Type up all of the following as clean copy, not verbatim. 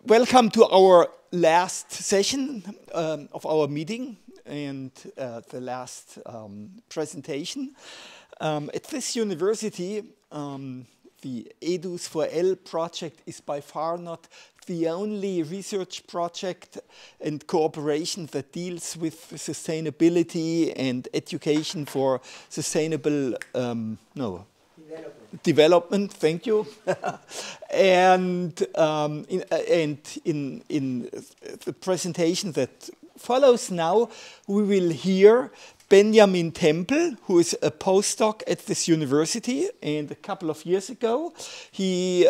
Welcome to our last session of our meeting and the last presentation. At this university, the EDUS for L project is by far not the only research project and cooperation that deals with sustainability and education for sustainable development. Thank you. And in the presentation that follows now, we will hear Benjamin Tempel, who is a postdoc at this university, and a couple of years ago he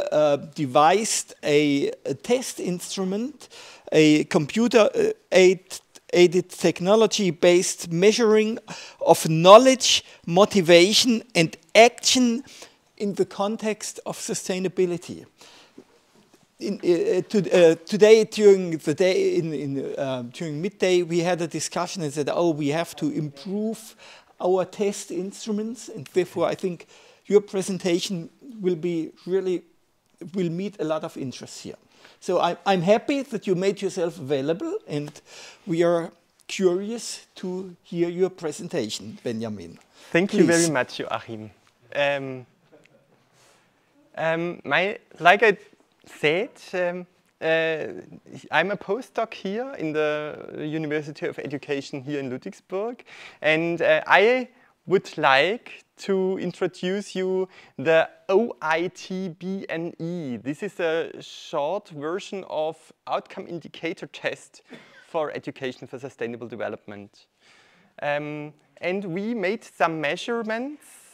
devised a test instrument, a computer-aided technology-based measuring of knowledge, motivation, and action in the context of sustainability. Today, during the day, during midday, we had a discussion and said, "Oh, we have to improve our test instruments," and therefore, I think your presentation will meet a lot of interest here. So I'm happy that you made yourself available, and we are curious to hear your presentation, Benjamin. Thank you very much, Joachim. Like I said, I'm a postdoc here in the University of Education here in Ludwigsburg, and I would like to introduce you the OITBNE. This is a short version of outcome indicator test for education for sustainable development. And we made some measurements.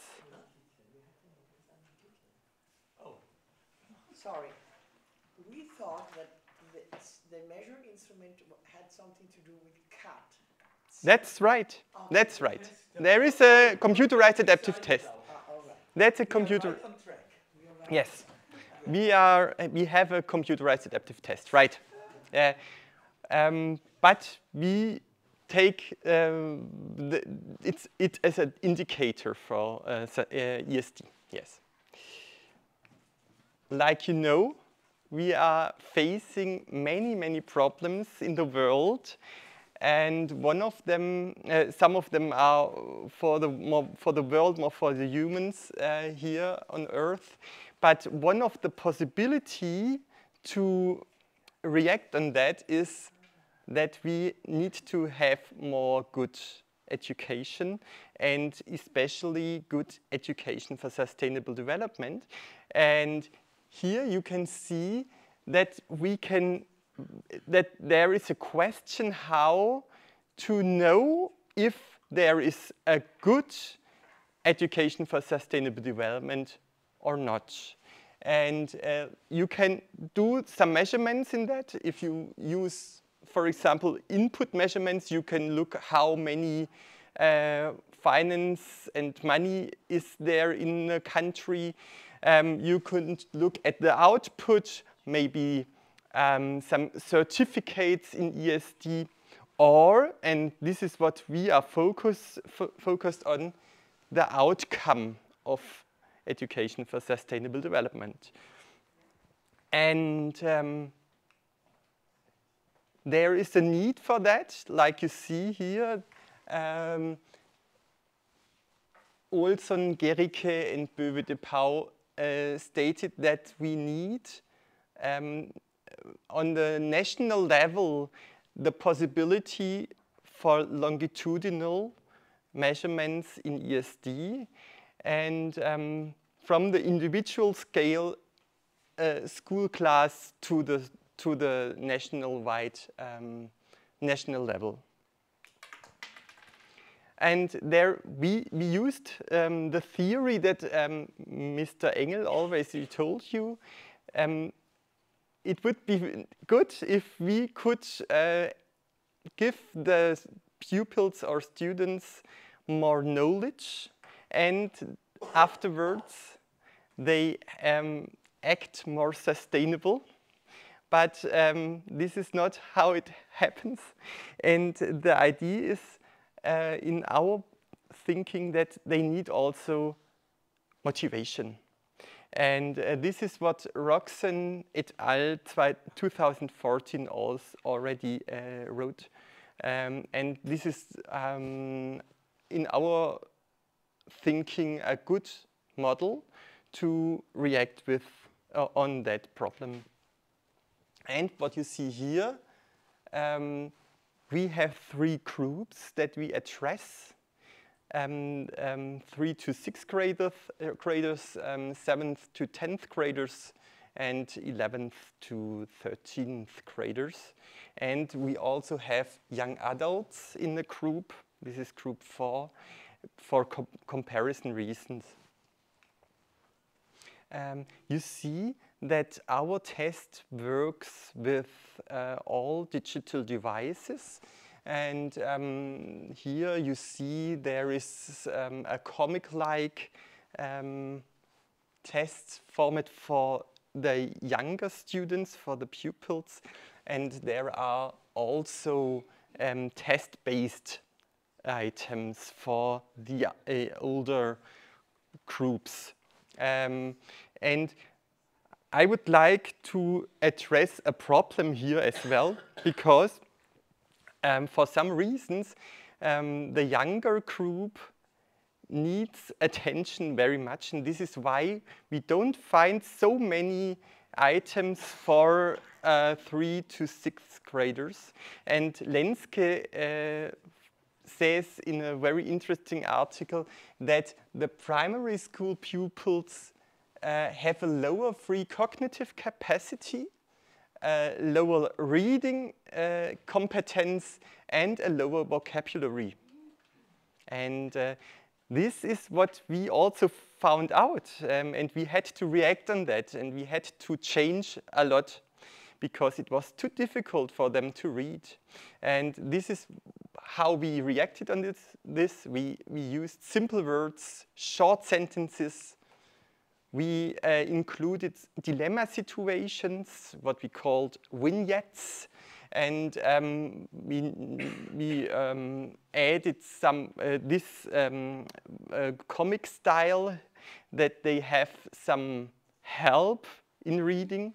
Sorry, we thought that the measuring instrument had something to do with cats. That's right. That's right. There is a computerized adaptive test. That's a computer. Yes, we have a computerized adaptive test, right? But we take it as an indicator for ESD. Yes. Like you know, we are facing many problems in the world, and one of them, some of them are for the world, more for the humans here on Earth. But one of the possibility to react on that is that we need to have more good education, and especially good education for sustainable development. And here you can see that there is a question how to know if there is a good education for sustainable development or not. And you can do some measurements in that. If you use, for example, input measurements, you can look how many finance and money is there in a country. You could look at the output, maybe some certificates in ESD, or, and this is what we are focused on, the outcome of education for sustainable development. And there is a need for that, like you see here. Olson, Gericke, and Böwe de Pauw stated that we need, on the national level, the possibility for longitudinal measurements in ESD, and from the individual scale, school class to the national-wide national level. And there we used the theory that Mr. Engel always told you. It would be good if we could give the pupils or students more knowledge, and afterwards they act more sustainable. But this is not how it happens. And the idea is, in our thinking, that they need also motivation. And this is what Roxanne et al. 2014 already wrote. And this is, in our thinking, a good model to react with on that problem. And what you see here, we have 3 groups that we address. 3 to 6th graders, 7th to 10th graders, and 11th to 13th graders. And we also have young adults in the group. This is group 4 for comparison reasons. You see that our test works with all digital devices. And here you see there is a comic-like test format for the younger students, for the pupils. And there are also test-based items for the older groups. And I would like to address a problem here as well, because for some reasons, the younger group needs attention very much, and this is why we don't find so many items for 3 to 6th graders. And Lenske says in a very interesting article that the primary school pupils have a lower free cognitive capacity, lower reading competence, and a lower vocabulary. And this is what we also found out, and we had to react on that, and we had to change a lot because it was too difficult for them to read. And this is how we reacted on this. We used simple words, short sentences. We included dilemma situations, what we called vignettes, and we added some this comic style, that they have some help in reading,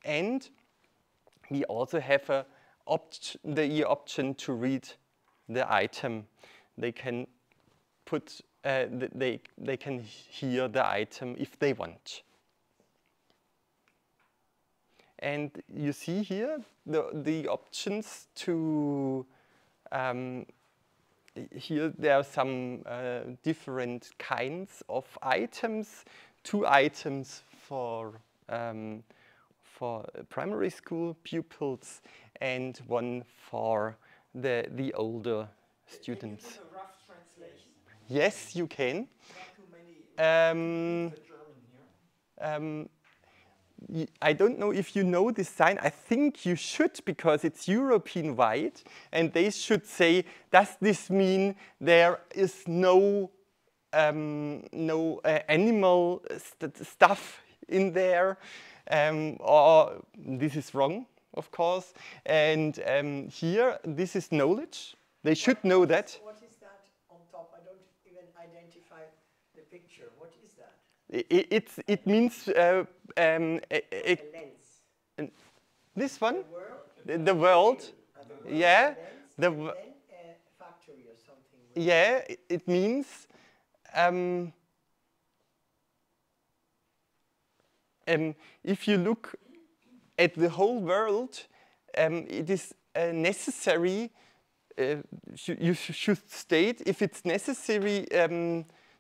and we also have the option to read the item. They can put they can hear the item if they want. And you see here the options to, here there are some different kinds of items. 2 items for primary school pupils and 1 for the older students. Can you put a rough translation? Yes, you can. Not too many German here. I don't know if you know this sign. I think you should, because it's European-wide, and they should say, does this mean there is no animal stuff in there? Or this is wrong, of course. And here, this is knowledge. They should know that. What is that on top? I don't even identify the picture. What is that? It means A lens. this one, The world. the world. Yeah, The then a factory or something. yeah. It means if you look at the whole world, it is necessary. You should state if it's necessary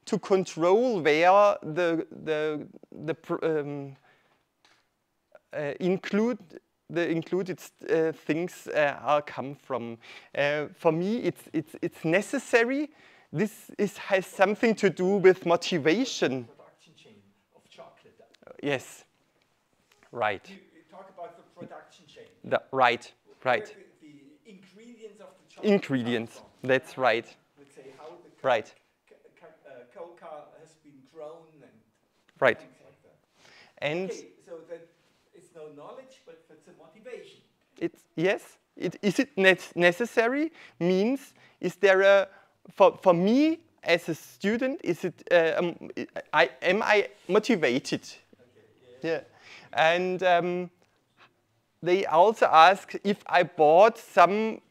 to control where the included things are come from. For me, it's necessary. This has something to do with motivation. Production chain of chocolate. Yes, right. You talk about the production chain. Right. Where the ingredients of the chocolate. Ingredients. come from. That's right. Let's say how the Right. cocoa has been grown and Right. things like that. And Okay, so that it's no knowledge, but it's a motivation. yes. Is it necessary? Means, is there a for me as a student? Is it am I motivated Yeah, and they also ask if I bought some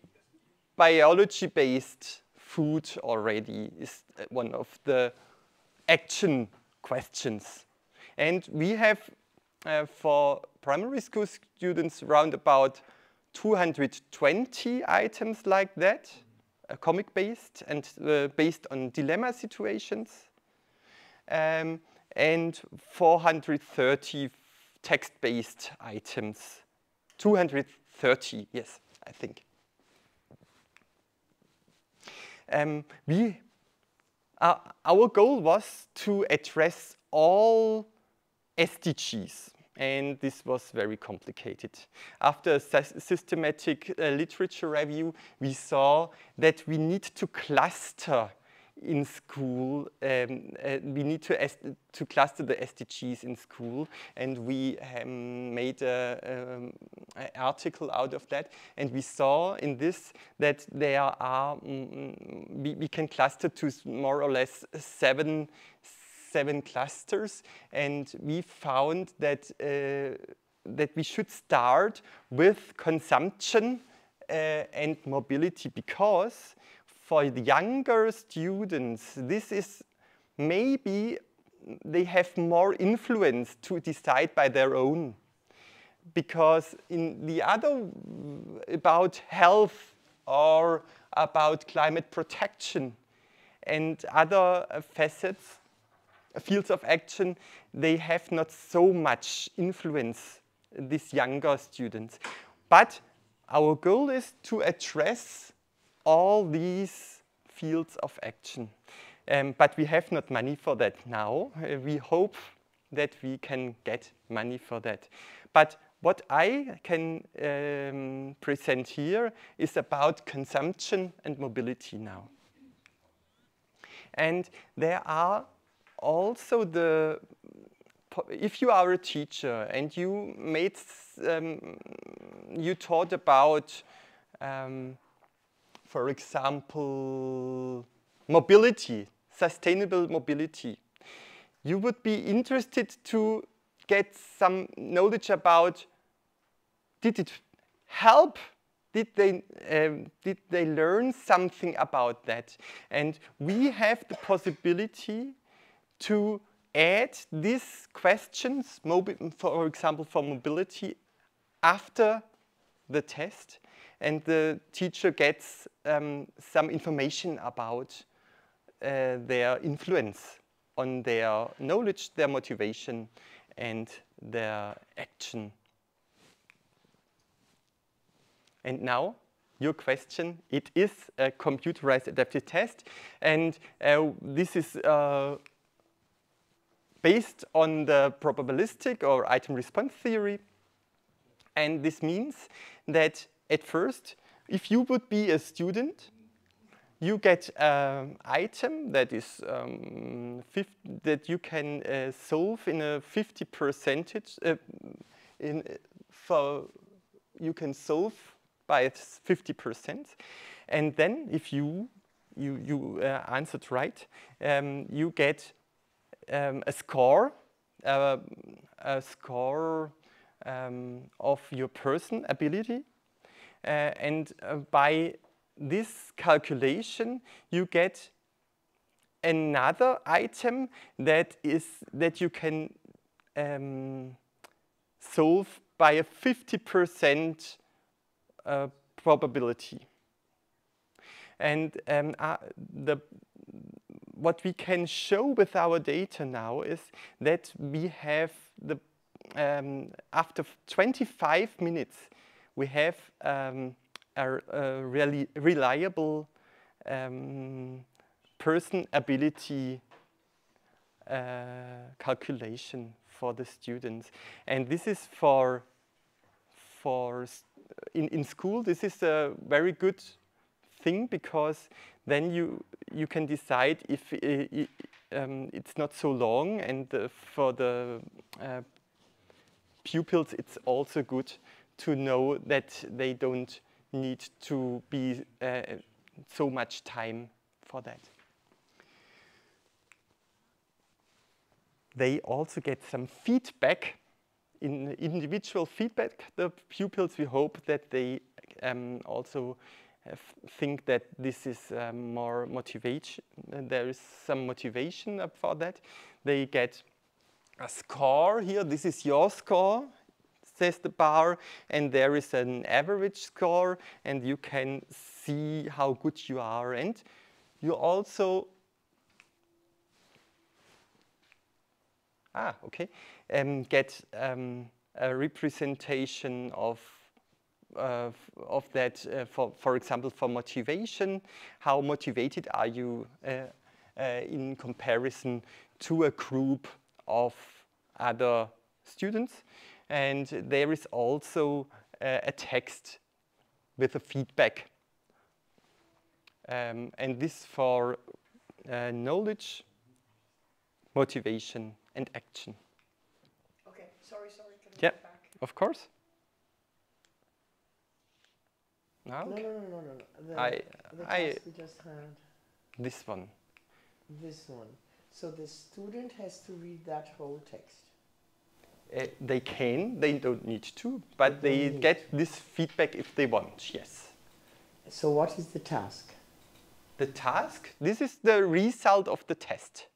biology-based food already, is one of the action questions. And we have, for primary school students, around about 220 items like that, comic-based and based on dilemma situations, and 430 text-based items. 230, yes, I think. Our goal was to address all SDGs, and this was very complicated. After a systematic literature review, we saw that we need to cluster in school. We need to cluster the SDGs in school, and we made an article out of that. And we saw in this that there are we can cluster to more or less seven clusters, and we found that that we should start with consumption and mobility, because for the younger students, this is maybe they have more influence to decide by their own. Because in the other, about health or about climate protection and other facets, fields of action, they have not so much influence, these younger students. But our goal is to address all these fields of action. But we have not money for that now. We hope that we can get money for that. But what I can present here is about consumption and mobility now. And there are also if you are a teacher and you made, you taught about, for example, mobility, sustainable mobility, you would be interested to get some knowledge about, did it help? Did they learn something about that? And we have the possibility to add these questions, for example, for mobility, after the test, and the teacher gets some information about their influence on their knowledge, their motivation, and their action. And now, your question, it is a computerized adaptive test, and this is based on the probabilistic or item response theory. And this means that at first, if you would be a student, you get an item that is that you can solve in a 50%. You can solve by 50%, and then if you answered right, you get a score of your person ability, and by this calculation you get another item that you can solve by a 50% probability. And what we can show with our data now is that we have after 25 minutes, we have a really reliable person ability calculation for the students. And this is in school, this is a very good thing, because then you can decide if it's not so long, and for the pupils it's also good to know that they don't need to be so much time for that. They also get some feedback in individual feedback, the pupils, we hope that they also think that this is more motivation. There is some motivation for that. They get a score here. This is your score, says the bar, and there is an average score, and you can see how good you are. And you also get a representation of that, for example, for motivation. How motivated are you in comparison to a group of other students? And there is also a text with a feedback. And this for knowledge, motivation, and action. Okay, sorry, can you Yeah, go back? of course. Now, No. The I task we just had, this one. this one. So the student has to read that whole text. They can, they don't need to, but they get this feedback if they want, yes. So what is the task? The task, this is the result of the test.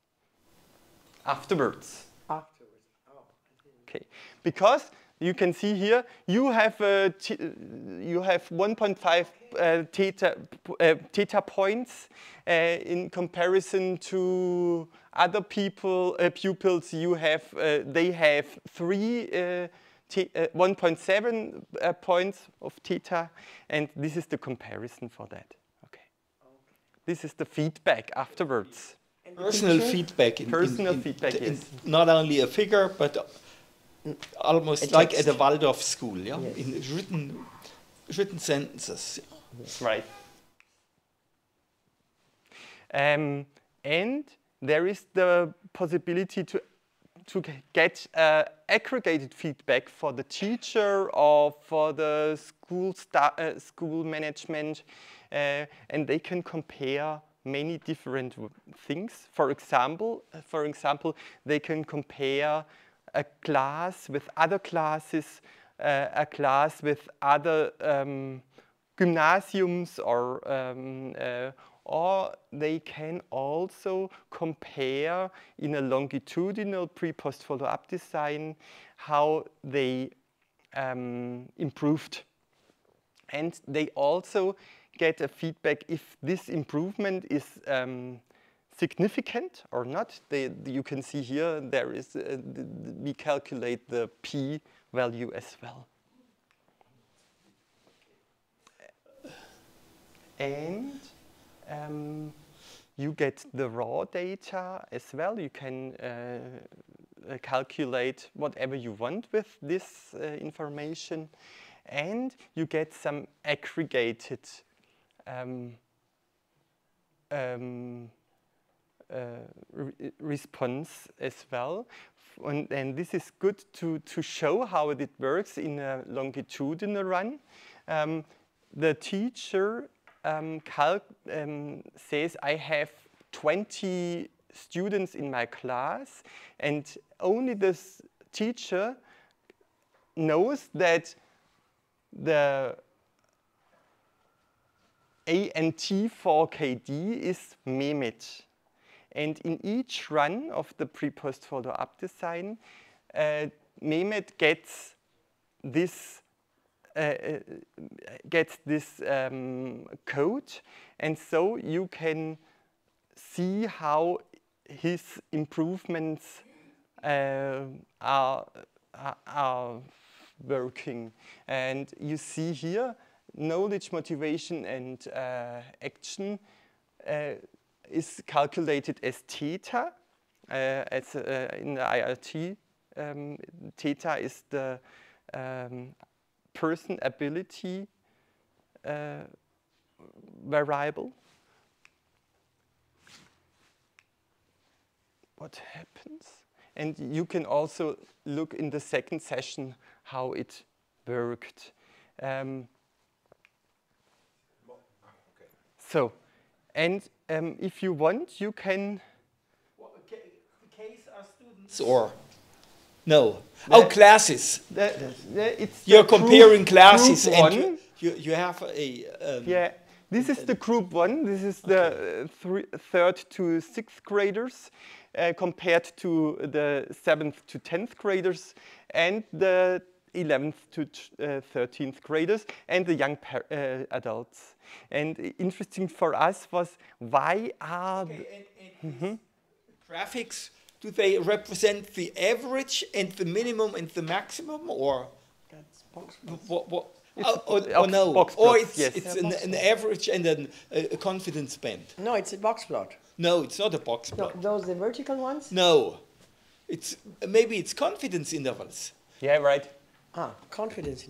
Afterwards. Afterwards. Oh, I didn't. Okay, because you can see here, you have 1.5 theta points in comparison to other pupils. You have they have 1.7 points of theta, and this is the comparison for that. Okay, this is the feedback afterwards. Personal feedback. Feedback, yes. Not only a figure, but almost like at a Waldorf school, yeah? Yes. In written sentences. Yes. Right. And there is the possibility to get aggregated feedback for the teacher or for the school management, and they can compare many different things. For example, they can compare a class with other classes, a class with other gymnasiums, or they can also compare in a longitudinal pre-post follow-up design how they improved. And they also get a feedback if this improvement is significant or not. You can see here there is we calculate the p value as well. And you get the raw data as well. You can calculate whatever you want with this information, and you get some aggregated response as well. And this is good to show how it works in a longitudinal run. The teacher says, I have 20 students in my class, and only this teacher knows that the ANT for KD is Mehmet. And in each run of the pre-post follow-up design, Mehmet gets this code, and so you can see how his improvements are working. And you see here, knowledge, motivation, and action is calculated as theta. In the IRT, theta is the person ability variable. What happens? And you can also look in the second session how it worked. So, and if you want, you can. The case are students or No. Oh, classes. It's You're the comparing group classes, and one. you have a. Yeah, this is the group one. This is the third to sixth graders compared to the 7th to 10th graders and the 11th to 13th graders and the young adults. And interesting for us was why are graphics, do they represent the average and the minimum and the maximum, or That's box. what? Or No, box or plots, yes. it's Yeah, box an plot. average and a confidence band. No, it's a box plot. No, it's not a box No, plot. those the vertical ones? No, it's maybe it's confidence intervals. Yeah, right. Ah, confidence.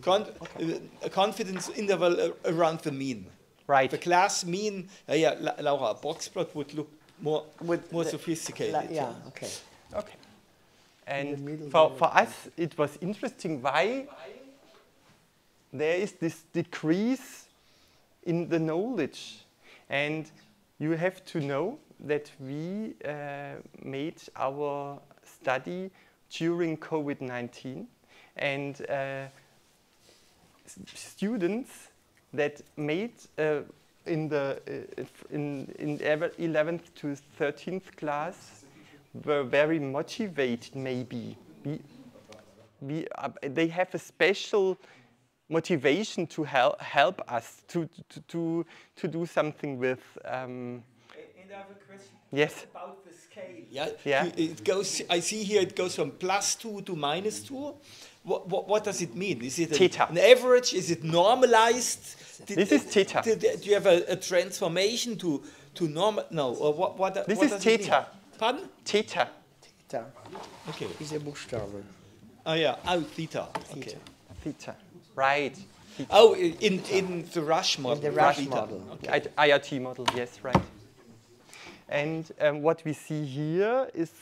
A confidence interval around the mean. Right. The class mean. Laura, a box plot would look more With sophisticated. yeah, okay. Okay. the And middle for us, it was interesting why there is this decrease in the knowledge. And you have to know that we made our study during COVID-19, and students that made in the 11th to 13th class were very motivated. Maybe they have a special motivation to help us to do something with. And I have a question. Yes. About the scale. Yeah. Yeah. It goes. I see here it goes from +2 to -2. What does it mean? Is it Theta. an average? Is it normalized? This is theta. Do you have a transformation to normal? No. Or what? This what is does it theta. mean? Pardon? Theta. Theta Okay. is a Buchstabe. Oh yeah. Oh, theta. Okay. Theta. Theta. Right. Theta. Oh, in the Rush model. the Rush theta. model. Okay. IRT model. Yes, right. And what we see here is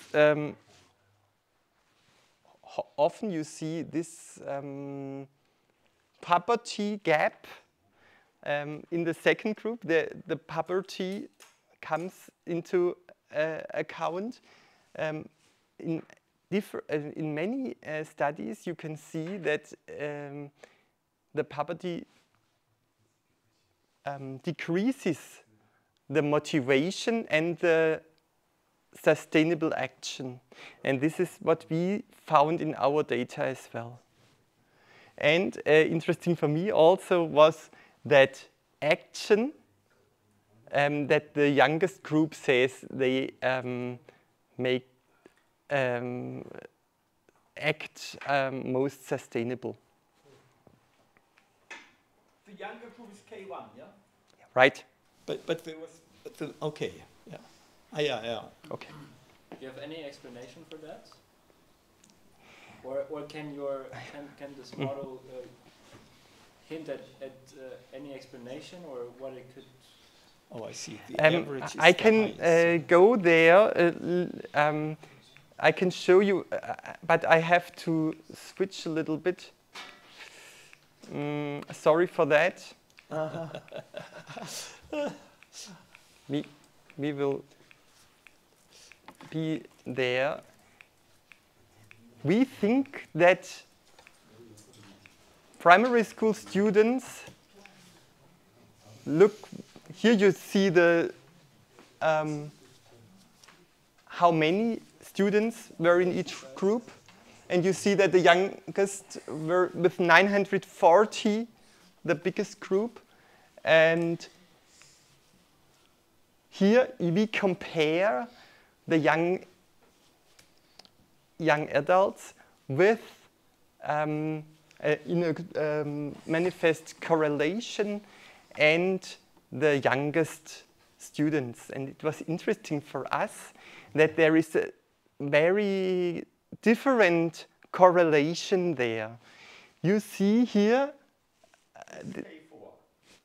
often you see this poverty gap in the second group. The poverty comes into account. In many studies, you can see that the poverty decreases the motivation and the sustainable action. And this is what we found in our data as well. And interesting for me also was that action that the youngest group says they make act most sustainable. The younger group is K1, yeah. Right? But there was okay, yeah. Yeah. Okay. Do you have any explanation for that? Or can this model hint at any explanation or what it could? Oh, I see. The average is I the can highest. go there. I can show you, but I have to switch a little bit. Sorry for that. We will be there. We think that primary school students look. Here you see the how many students were in each group, and you see that the youngest were with 940, the biggest group, and here we compare the young adults with in a manifest correlation and the youngest students. And it was interesting for us that there is a very different correlation there. You see here,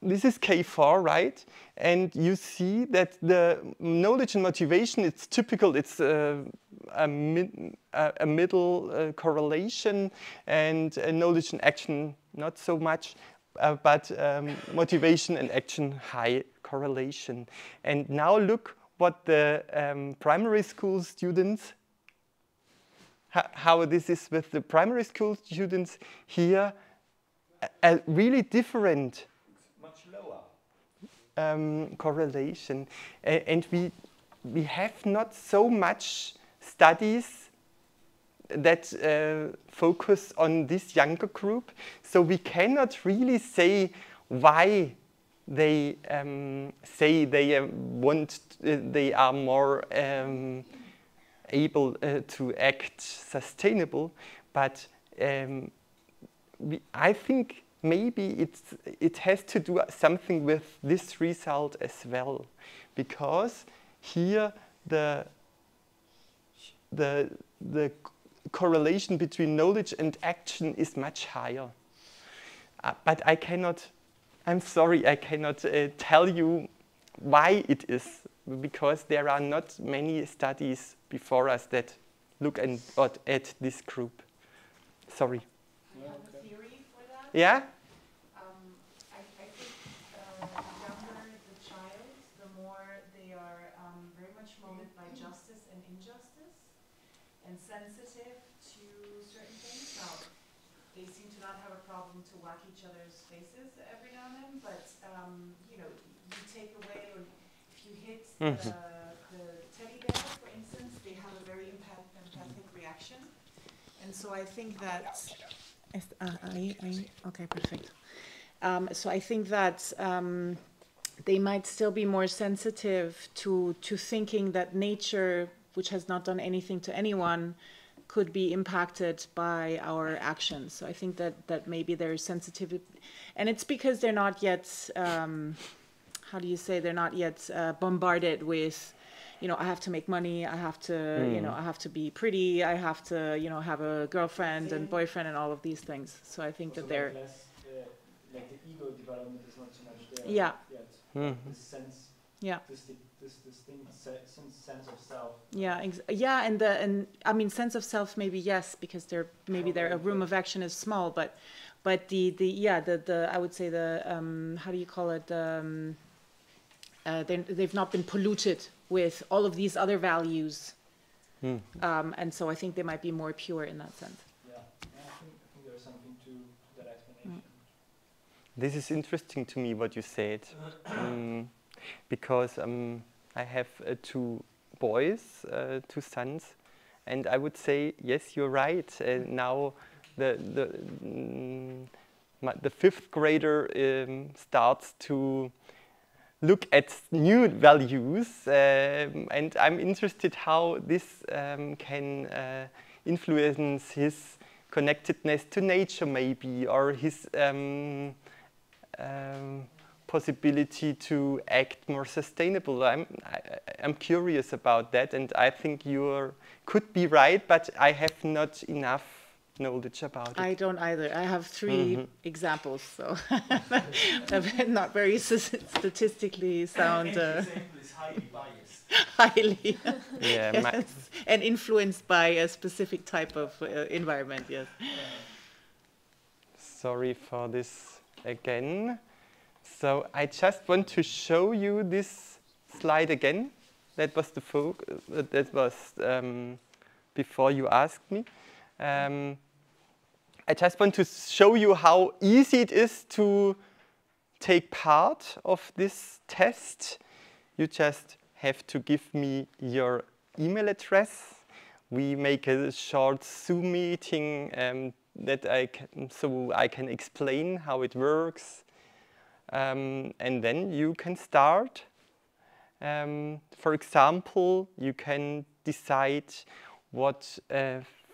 this is K4, right? And you see that the knowledge and motivation, it's typical, it's a middle correlation, and knowledge and action not so much, but motivation and action high correlation. And now look what the primary school students how this is with the primary school students here, a really different Much lower. correlation. And we have not so much studies that focus on this younger group, so we cannot really say why they say they are more able to act sustainable, but I think maybe it has to do something with this result as well, because here the correlation between knowledge and action is much higher. But I'm sorry, I cannot tell you why it is, because there are not many studies before us that look at this group. Sorry. I have a theory for that. Yeah? I think the younger the child, the more they are very much molded by justice and injustice and sensitive to certain things. Now, they seem to not have a problem to whack each other's faces every now and then, but you know, you take away, or if you hit the teddy bear, for instance, they have a very empathic reaction. And so I think that, okay, perfect. So I think that they might still be more sensitive to thinking that nature, which has not done anything to anyone, could be impacted by our actions. So I think that maybe they're sensitive, and it's because they're not yet, how do you say, they're not yet bombarded with, you know, I have to make money, I have to, you know, I have to be pretty, I have to, you know, have a girlfriend and boyfriend and all of these things. So I think that they're... Like the ego development is not so much there Yeah. yet. This sense, Yeah. this distinct sense of self. Yeah, and I mean, sense of self, maybe yes, because they're a room of action is small, but the I would say the how do you call it, they've not been polluted with all of these other values, and so I think they might be more pure in that sense. Yeah, I think there's something to that explanation. This is interesting to me what you said, because I have two boys, two sons, and I would say yes, you're right. Now the fifth grader starts to look at new values, and I'm interested how this can influence his connectedness to nature, maybe, or his possibility to act more sustainable. I'm curious about that, and I think you could be right, but I have not enough knowledge about it. I don't either. I have three examples, so not very statistically sound. Example is highly biased. Highly, Yeah, yes. And influenced by a specific type of environment. Yes. Sorry for this again. So I just want to show you this slide again. That was the that was before you asked me. I just want to show you how easy it is to take part of this test. You just have to give me your email address. We make a short Zoom meeting so I can explain how it works. And then you can start. For example, you can decide what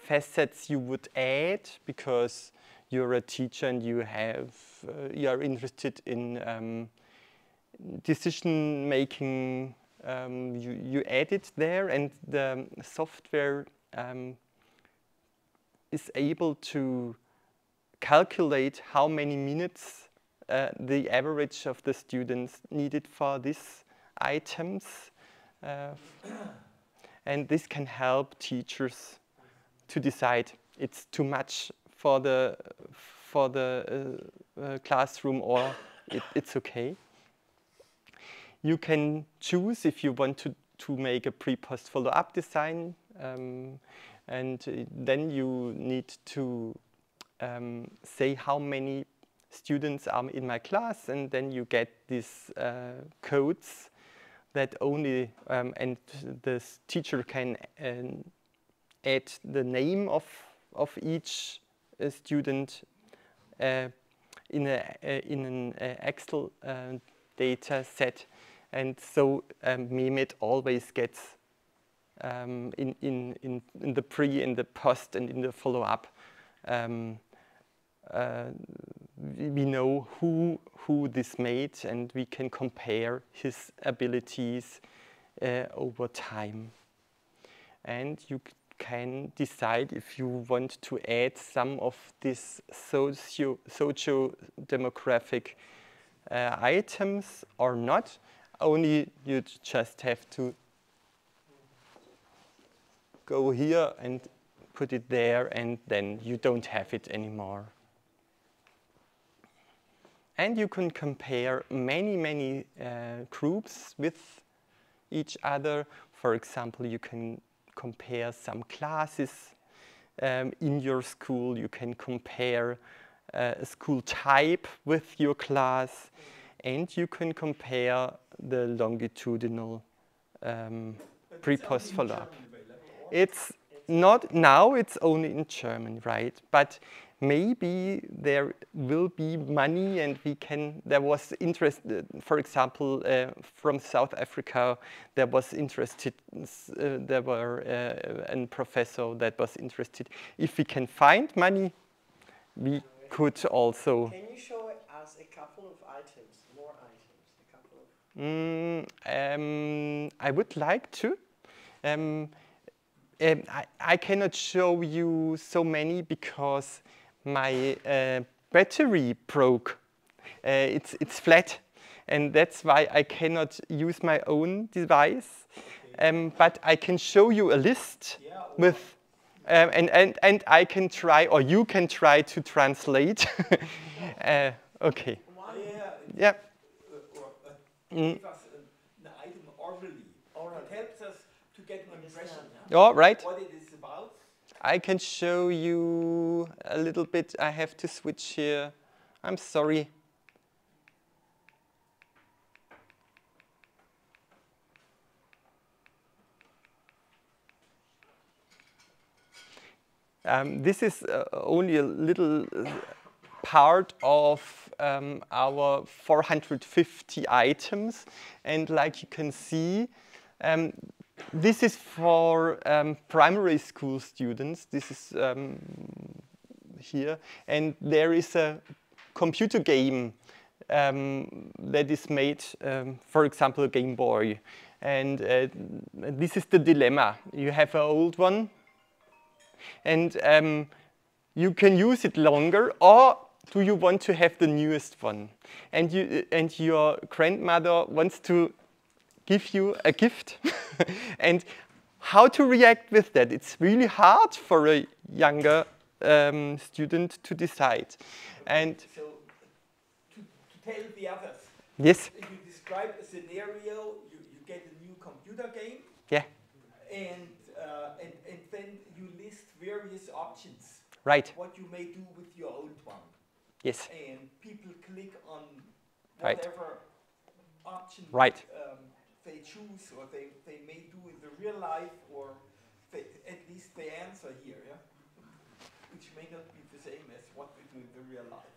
facets you would add, because you're a teacher and you are interested in decision making. You add it there, and the software is able to calculate how many minutes the average of the students needed for these items, and this can help teachers to decide it's too much for the classroom, or it's okay. You can choose if you want to make a pre-post follow-up design. And then you need to say how many students are in my class, and then you get these codes that only, and the teacher can add the name of each student in an Excel data set, and so Mehmet always gets in the pre, in the post, and in the follow-up. We know who this made, and we can compare his abilities over time. And you can decide if you want to add some of these socio-demographic items or not. Only you just have to go here and put it there, and then you don't have it anymore. And you can compare many groups with each other. For example, you can compare some classes in your school. You can compare a school type with your class, and you can compare the longitudinal pre-post follow-up. It's not now, it's only in German, right? But maybe there will be money, and we can, there was interest, for example, from South Africa, there was interested, there were a professor that was interested. If we can find money, we could also. Can you show us a couple of items, more items, a couple of? I would like to. I cannot show you so many because my battery broke. It's flat, and that's why I cannot use my own device. But I can show you a list with, and I can try, or you can try to translate. Okay. Yeah. Give us an item orally. It helps us to get an impression. Oh, right. What it is about. I can show you a little bit. I have to switch here. I'm sorry. This is only a little part of our 450 items. And like you can see, this is for primary school students. This is here. And there is a computer game that is made, for example, a Game Boy. And this is the dilemma. You have an old one, and you can use it longer, or do you want to have the newest one? And your grandmother wants to give you a gift. And how to react with that? It's really hard for a younger student to decide. And so, to tell the others. Yes. You describe a scenario. You get a new computer game. Yeah. And then you list various options. Right. What you may do with your old one. Yes. And people click on Right. whatever option. Right. They choose, or they may do in the real life, or at least they answer here, yeah? Which may not be the same as what we do in the real life.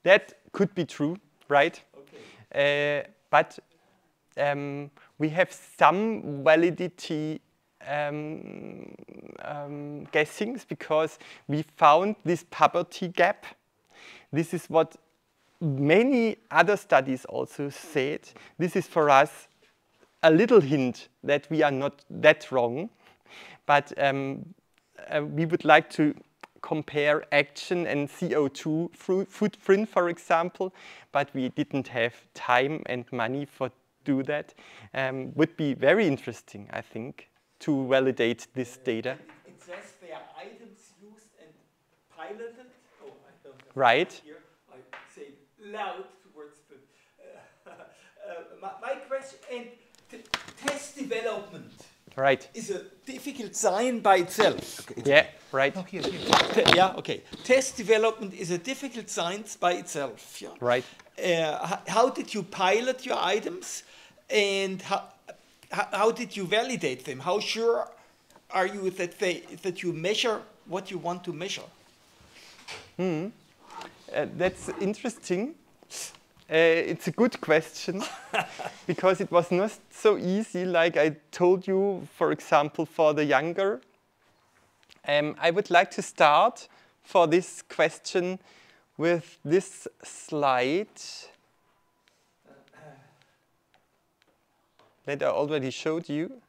That could be true, right? Okay. But we have some validity guessings, because we found this poverty gap. This is what many other studies also said. This is for us a little hint that we are not that wrong, but we would like to compare action and CO2 footprint, for example, but we didn't have time and money for do that. Would be very interesting, I think, to validate this data. It says there are items used and piloted. Oh, I don't have Right. here. I say loud towards the. My question and test development. Right. is a difficult sign by itself. Yeah, right. Oh, here. Yeah, okay. Test development is a difficult science by itself. Yeah? Right. How did you pilot your items, and how did you validate them? How sure are you that you measure what you want to measure? That's interesting. It's a good question because it was not so easy, like I told you, for example, for the younger. I would like to start for this question with this slide that I already showed you.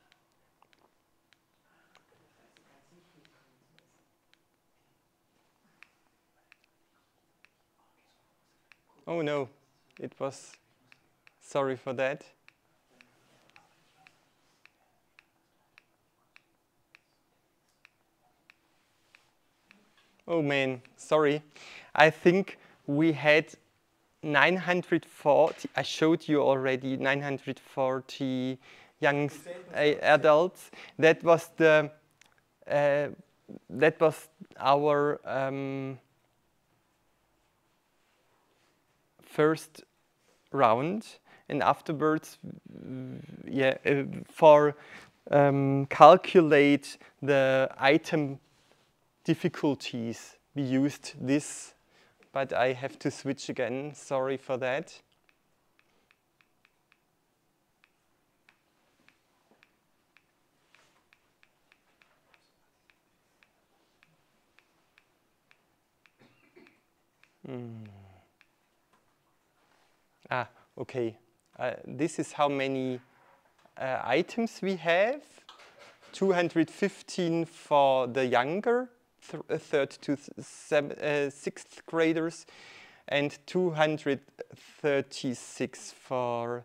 Oh no, it was, sorry for that. Oh man, sorry. I think we had 940, I showed you already 940 young adults. That was the, that was our first round, and afterwards, yeah, for calculate the item difficulties, we used this, but I have to switch again. Sorry for that. Ah, okay. This is how many items we have. 215 for the younger, third to sixth graders, and 236 for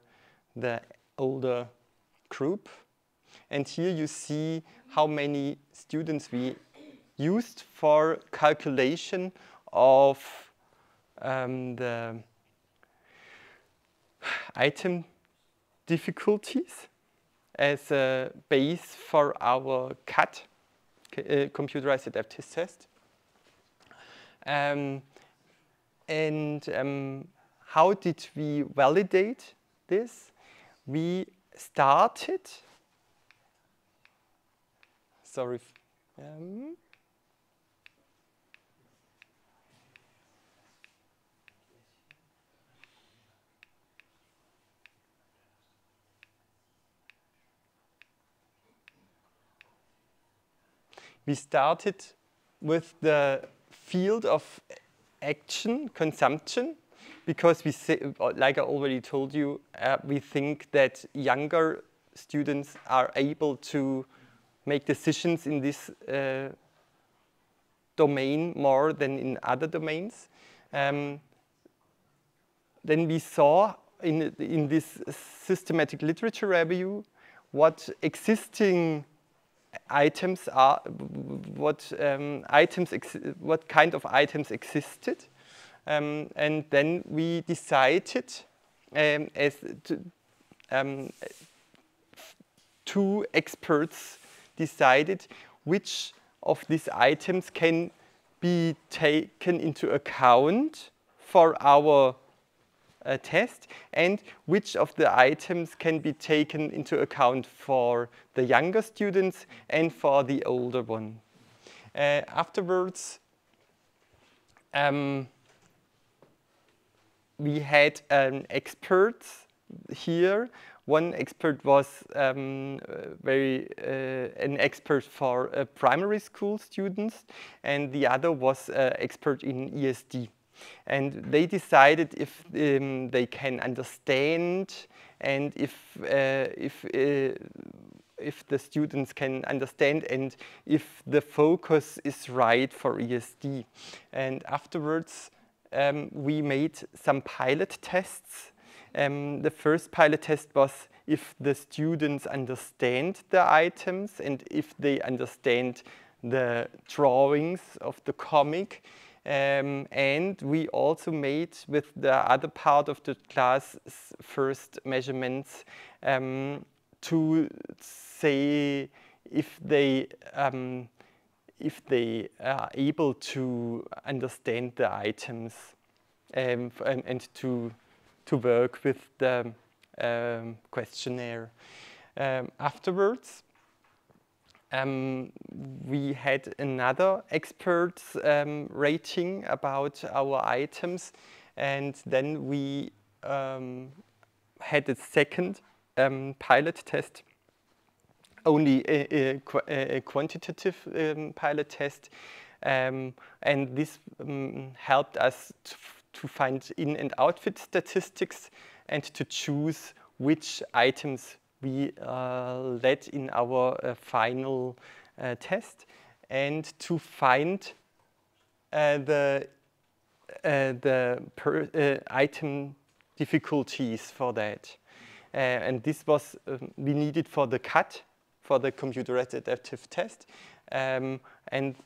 the older group. And here you see how many students we used for calculation of the item difficulties as a base for our CAT, computerized adaptive test. And how did we validate this? We started, sorry, we started with the field of action, consumption, because we say, like I already told you, we think that younger students are able to make decisions in this domain more than in other domains. Then we saw in this systematic literature review what existing items are, what kind of items existed, and then we decided two experts decided which of these items can be taken into account for our test, and which of the items can be taken into account for the younger students and for the older one. Afterwards, we had experts here. One expert was an expert for primary school students, and the other was an expert in ESD. And they decided if they can understand, and if the students can understand, and if the focus is right for ESD. And afterwards, we made some pilot tests. The first pilot test was if the students understand the items and if they understand the drawings of the comic. And we also made with the other part of the class first measurements to say if they are able to understand the items and to work with the questionnaire. Afterwards, we had another expert's rating about our items, and then we had a second pilot test, only a quantitative pilot test, and this helped us to find in- and outfit statistics and to choose which items we led in our final test, and to find the item difficulties for that. And this was we needed for the CAT, for the computer adaptive test, and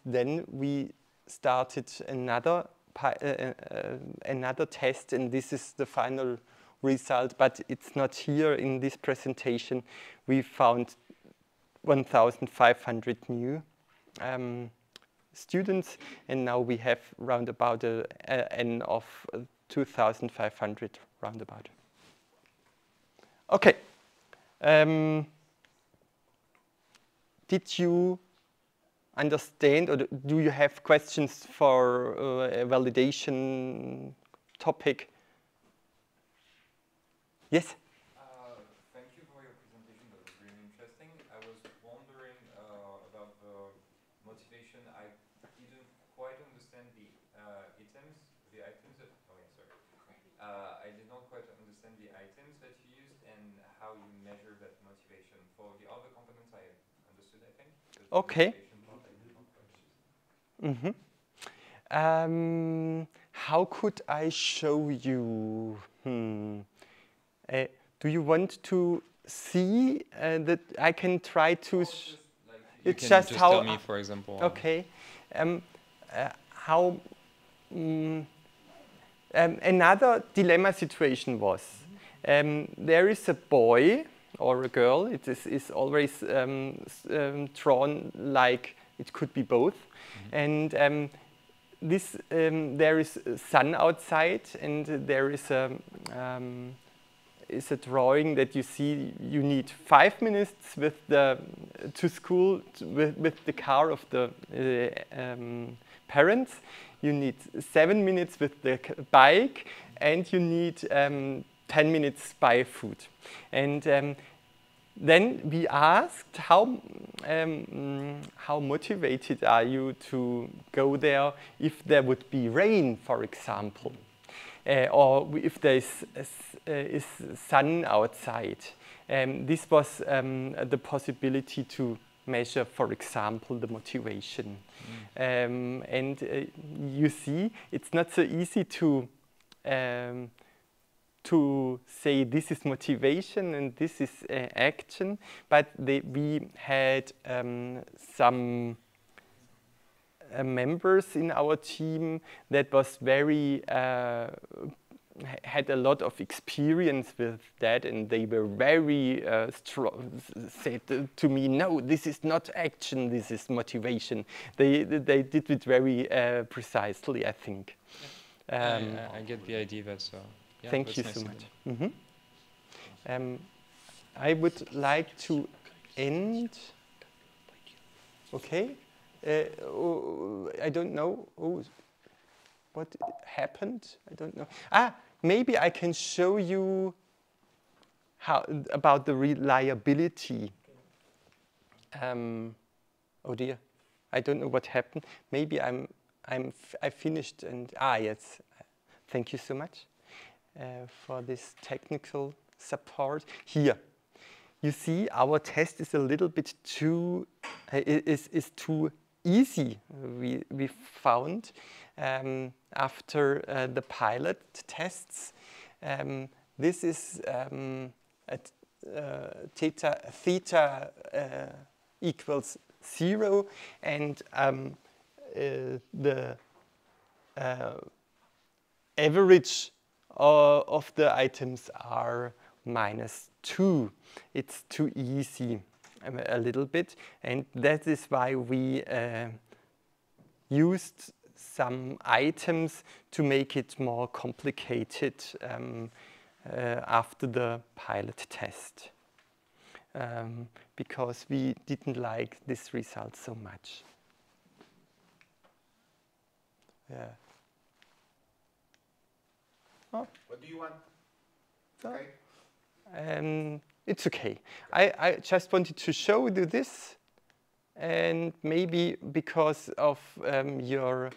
then we started another test, and this is the final result, but it's not here in this presentation. We found 1,500 new students, and now we have round about an N of 2,500 roundabout. Okay. Did you understand, or do you have questions for a validation topic? Yes? Thank you for your presentation. That was really interesting. I was wondering about the motivation. I didn't quite understand the items. I did not quite understand the items that you used and how you measure that motivation. For the other components, I understood, I think. Okay. How could I show you? Do you want to see that I can try to? You can just tell me, for example. Okay. Another dilemma situation was there is a boy or a girl. It is always drawn like it could be both, and there is sun outside, and there is a drawing that you see. You need 5 minutes with to school with the car of the parents. You need 7 minutes with the bike, and you need 10 minutes by foot. And then we asked how motivated are you to go there if there would be rain, for example, or if there is sun outside. This was the possibility to measure, for example, the motivation. And you see, it's not so easy to say this is motivation and this is action, but we had some members in our team that was very had a lot of experience with that, and they were very strong, said to me, no, this is not action, this is motivation. They did it very precisely, I think. I get the idea. That's yeah, thank you so much. I would like to end. Okay. I don't know. Oh, what happened? I don't know. Maybe I can show you how about the reliability. Oh dear, I don't know what happened. Maybe I finished and yes. Thank you so much for this technical support. Here, you see, our test is a little bit too is too easy. We found after the pilot tests. This is theta equals 0, and the average of the items are -2. It's too easy a little bit, and that is why we used some items to make it more complicated after the pilot test, because we didn't like this result so much. Yeah. Oh. What do you want? Oh. Okay. It's okay. I just wanted to show you this, and maybe because of your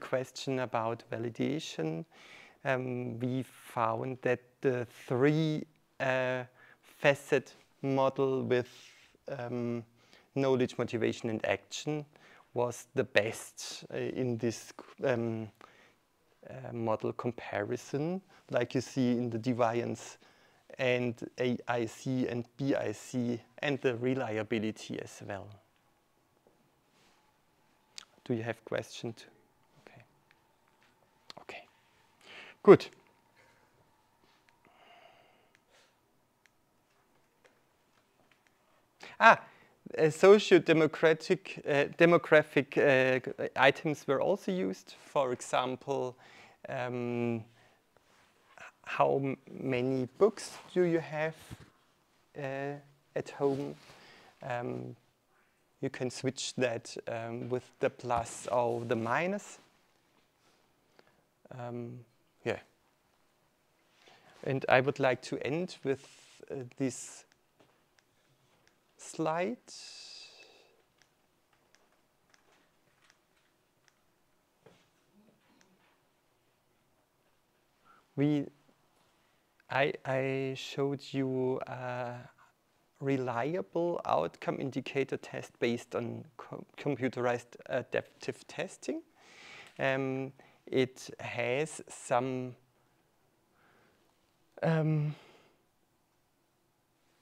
question about validation, we found that the three-facet model with knowledge, motivation, and action was the best in this model comparison, like you see in the deviance and AIC and BIC, and the reliability as well. Do you have questions? Okay. Okay. Good. Socio-demographic items were also used. For example, how many books do you have at home? You can switch that with the plus or the minus. Yeah. And I would like to end with this slide. I showed you a reliable outcome indicator test based on computerized adaptive testing. It has some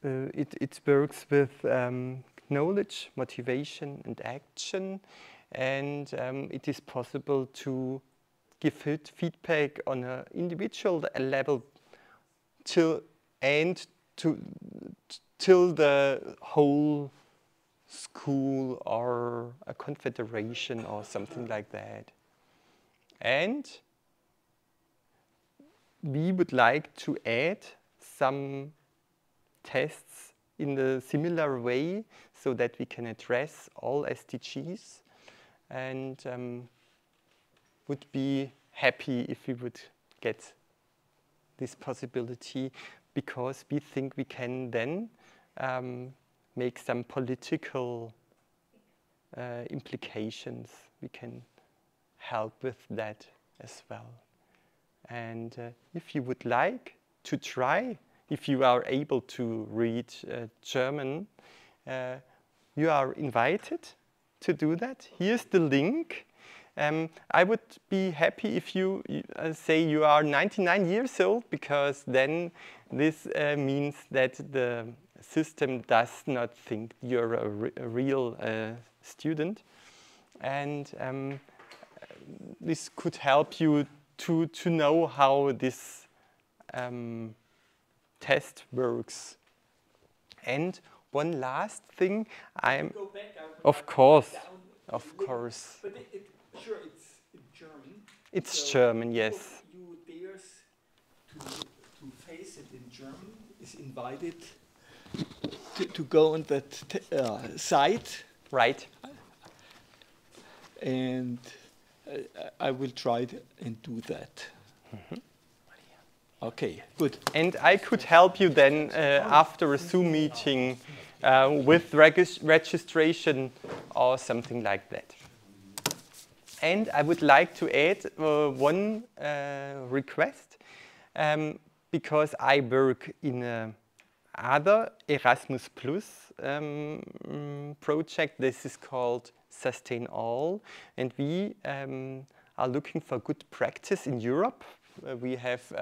it works with knowledge, motivation, and action, and it is possible to give feedback on an individual level till the whole school or a confederation or something like that. And we would like to add some tests in a similar way so that we can address all SDGs, and would be happy if we would get this possibility, because we think we can then make some political implications. We can help with that as well. And if you would like to try, if you are able to read German, you are invited to do that. Here's the link. I would be happy if you say you are 99 years old, because then this means that the system does not think you're a real student. And this could help you to know how this test works. And one last thing, of course. But sure, it's German. It's so German, yes. You dares to face it in German is invited to go on that site. Right. And I will try and do that. Mm-hmm. Okay, good. And I could help you then after a Zoom meeting with registration or something like that. And I would like to add one request, because I work in another Erasmus Plus project. This is called Sustain All, and we are looking for good practice in Europe. We have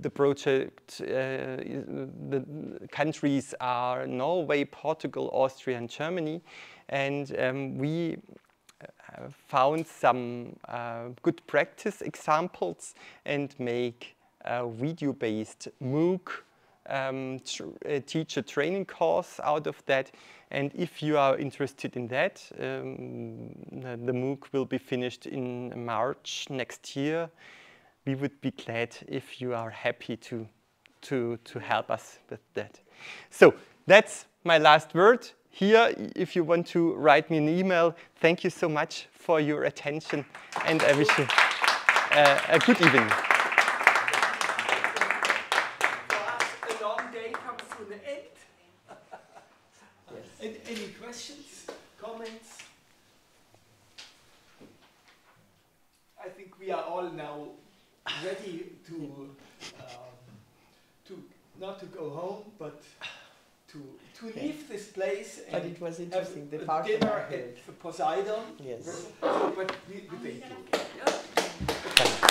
the project, the countries are Norway, Portugal, Austria, and Germany, and we found some good practice examples and make a video-based MOOC teacher training course out of that. And if you are interested in that, the MOOC will be finished in March next year. We would be glad if you are happy to help us with that. So that's my last word. Here, if you want to write me an email, thank you so much for your attention, and I wish you a good evening. A long day comes to an end. Yes. Any questions, comments? I think we are all now ready to not to go home, but to leave this place. But and it was interesting. The have part dinner that I heard. at Poseidon. Yes. So, but we thank you.